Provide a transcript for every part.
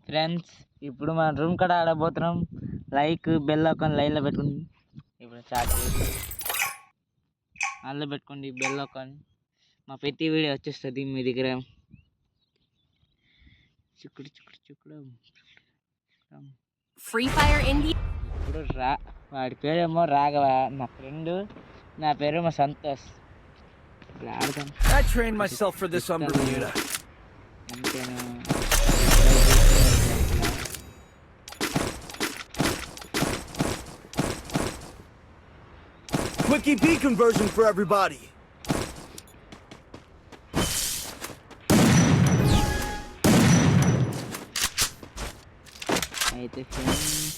Friends ఇప్పుడు మన room కాడ ఆడబోతున్నాం. లైక్ బెల్ ఐకాన్ లైన్లో పెట్టుకోండి. ఇప్పుడు స్టార్ట్ చేసి అందులో పెట్టుకోండి బెల్ ఐకాన్. మా ప్రతి వీడియో వచ్చేస్తుంది మీ దగ్గర. చిక్కుడు చిక్కుడు చిక్కుడు ఫ్రీ ఫైర్ ఇండియా. ఇప్పుడు వాడి పేరేమో రాఘవ, నా ఫ్రెండ్. నా పేరేమో సంతోష్. ఇప్పుడు ఆడతాం. I trained myself for this on Bermuda. అంతేనా? Quickie B conversion for everybody. అయితే ఫ్రెండ్స్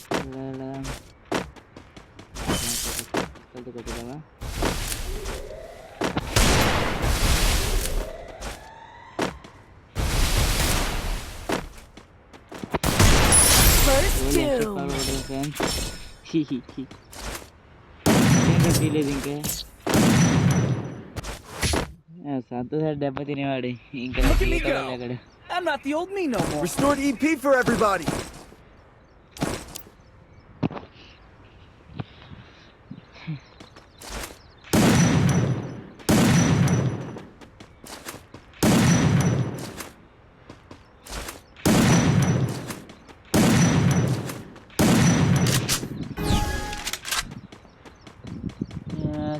కొట్టుకోవా. తెలియదు ఇంకా సంతోష దెబ్బ తినేవాడు ఇంకా అక్కడ. I'm not the old me no more. Restored EP for everybody.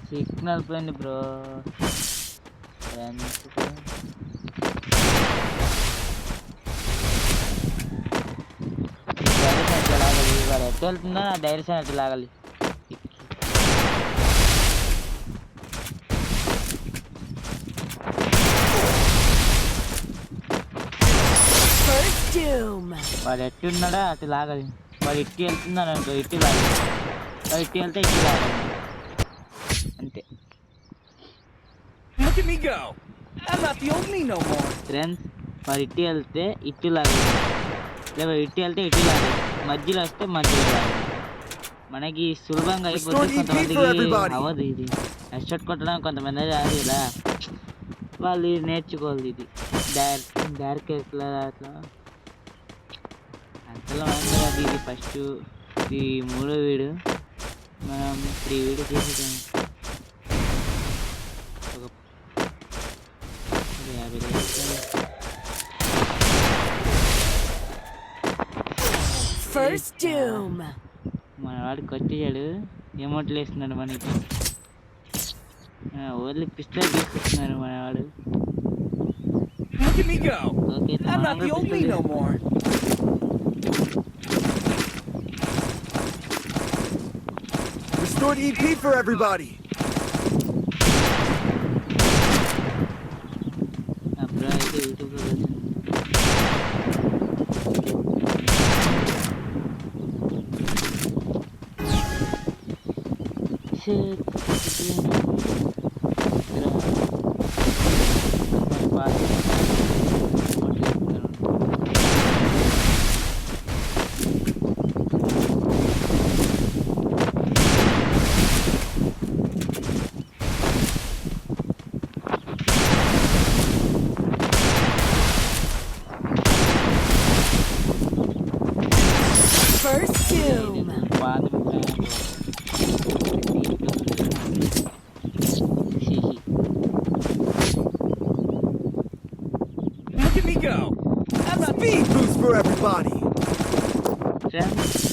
Signal పోయింది బ్రో. లాగాలి ఎట్టు వెళ్తుందో నా డైరెక్షన్ ఎట్టు లాగాలి. వాడు ఎట్టు ఉన్నాడా అటు లాగాలి. వాడు ఇట్టి వెళ్తున్నాడు అనుకో ఇట్టి లాగాలి. వాడు ఇట్టి వెళ్తే ఇట్టి లాగాలి. అంతే. Look at me go. I'm not the old me no more. Friends వాడు ఇట్టి వెళ్తే ఇట్టి లాగాలి, లేదా ఇట్టి వెళ్తే ఇట్టి లాగాలి, మధ్యలో వస్తే మధ్యలో లాగాలి. మనకి సులభంగా అయిపోతుంది. కొంతమందికి అవ్వదు ఇది. హెడ్షాట్ కొట్టడానికి కొంతమంది రాదు ఇలా. వాళ్ళు ఇది నేర్చుకోవాలి. ఇది డైరెక్ట్ ఎట్లా అట్లా అసలు అది ఇది ఫస్ట్ ఇది 3వ వీడియో. మనం 3 వీడియో చేసేసాము. మన వాడు కొట్టేశాడు. ఎమోట్లు వేస్తున్నాడు మనకి. ఓన్లీ పిస్టల్ తీసుకొస్తున్నాడు మన వాడు. Okay Restored EP for everybody. Bro అయితే యూట్యూబ్లో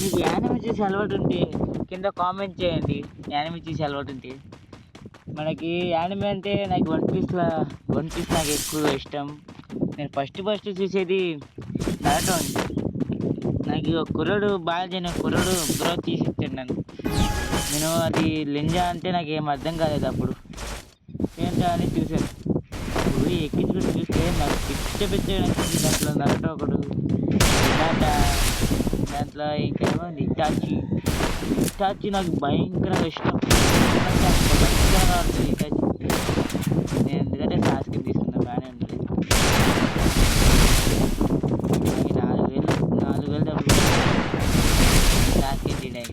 మీకు యానిమే చూసి అలవాటు ఉంటే కింద కామెంట్ చేయండి. యానిమే చూసి అలవాటు ఉంటే. మనకి యానిమే అంటే నాకు వన్ పీస్ నాకు ఎక్కువ ఇష్టం. నేను ఫస్ట్ చూసేది నారుటో. నాకు కుర్రోడు బాగా కుర్రోడు బ్రో తీసిచ్చాడు నన్ను. నేను అది లింజా అంటే నాకు ఏం అర్థం కాలేదు అప్పుడు. ఏంటో అని చూశాను. ఇప్పుడు ఎక్కించుకుని చూస్తే నాకు పిచ్చ దాంట్లో నారుటో ఒకడు, దాంట్లో ఇంకేమో ఇటాచి నాకు భయంకరంగా ఇష్టం. భయంకరంగా ఉంటుంది ఇటాచి. నేను ఎందుకంటే సాస్కి తీసుకున్నా బాగానే ఉంటుంది. 4,000 డబ్బులు సాస్కి తినాయి.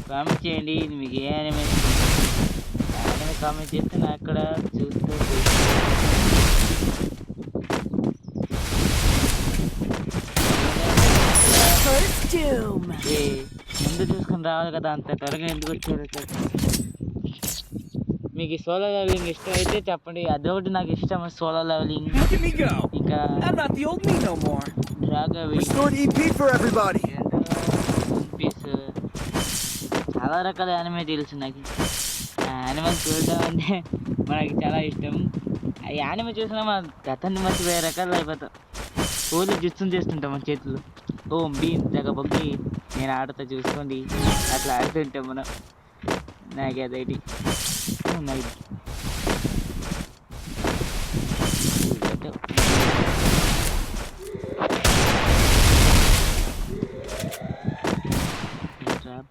కామెంట్ చేయండి. చేయండి. మీకు ఏ యానిమే కామెంట్ చేస్తే నాకు అక్కడ చూస్తూ ముందు చూసుకొని రావాలి కదా, అంత త్వరగా ఎందుకు వచ్చారు? మీకు ఈ సోలో లెవెలింగ్ ఇష్టం అయితే చెప్పండి. అదొకటి నాకు ఇష్టం, సోలో లెవెలింగ్. ఇంకా Restored EP for everybody. Piece చాలా రకాల యానిమే తెలుసు నాకు. యానిమల్ చూడడం అంటే మనకి చాలా ఇష్టం. ఆ యానిమే చూసినా మన గతాన్ని మర్చిపోయే రకాలు అయిపోతాం. ఓన్లీ జుత్తుని చేస్తుంటాం మన చేతుల్లో. ఓ భీమ్ తెగబొక్కి నేను ఆడతా చూసుకోండి, అట్లా ఆడుతుంటాం మనం. నాకు అదేంటి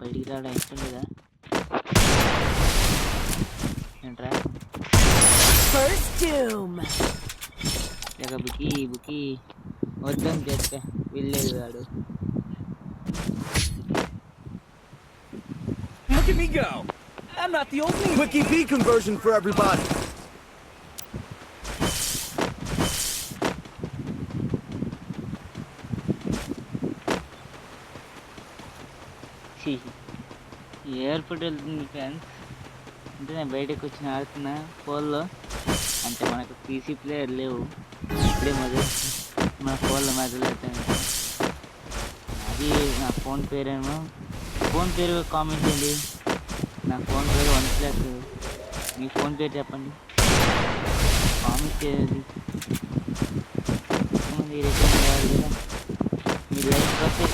బయటికి రావడం ఇష్టం లేదా ఏంట్రా? బుకి బుకి వద్దని చెప్తే వెళ్ళేది వాడు. Look at me go! I'm not the only. Quick EP conversion for everybody. Airport వెళ్తుంది ఫ్రెండ్స్. అంటే నేను బయటకు వచ్చి ఆడుతున్నా ఫోన్లో. అంటే మనకు పీసీ ప్లేయర్ లేవు, ఇప్పుడే మన ఫోన్లో మొదలెట్టాను. అది నా ఫోన్ పేరేమో, ఫోన్ పేరు కామెంట్ చేయండి. నా ఫోన్ పేరు OnePlus. మీ ఫోన్ పేరు చెప్పండి, కామెంట్ చేయండి. మీరు కదా, మీరు లైక్ వస్తే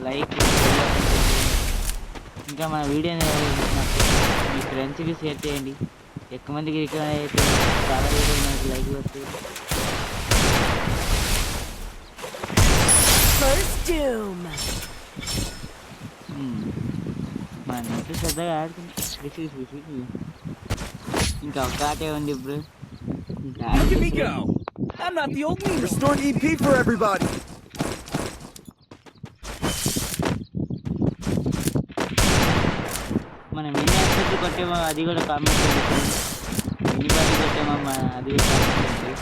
లైక్, ఇంకా మన వీడియోని మీ ఫ్రెండ్స్కి షేర్ చేయండి. ఎక్కువ మందికి ఇక్కడ అయితే చాలా వీడియోలు మనకి లైక్ వస్తాయి. మన ఇంట్లో శ్రద్ధగా ఆడుతుంది. ఇంకా ఒక ఆటే ఉంది ఇప్పుడు. Restored EP for everybody. మనం ఎన్ని ఎపిసోడ్లు కొట్టామో అది కూడా కామెంట్ చేయండి. ఎన్ని బాగా కొట్టామో అది కూడా కామెంట్ చేయండి.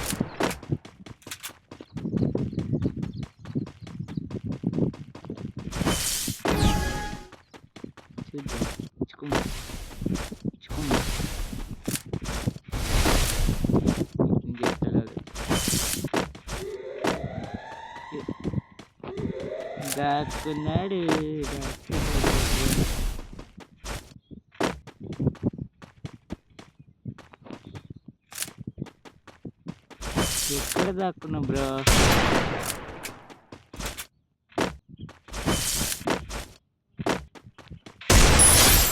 దాక్కున్నాడు ఎక్కడ దాక్కున్నావు బ్రో?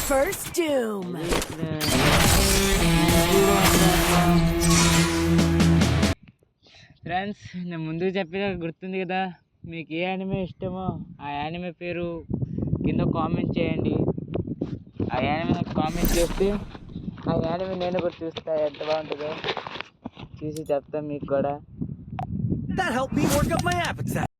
First doom. ఫ్రెండ్స్, నేను ముందు చెప్పిన గుర్తుంది కదా, మీకు ఏ యానిమే ఇష్టమో ఆ యానిమే పేరు కింద కామెంట్ చేయండి. ఆ యానిమే నాకు కామెంట్ చేస్తే ఆ యానిమే నేను కూడా చూస్తా, ఎంత బాగుంటుందో చూసి చెప్తాను మీకు కూడా. That helped me work up my appetite.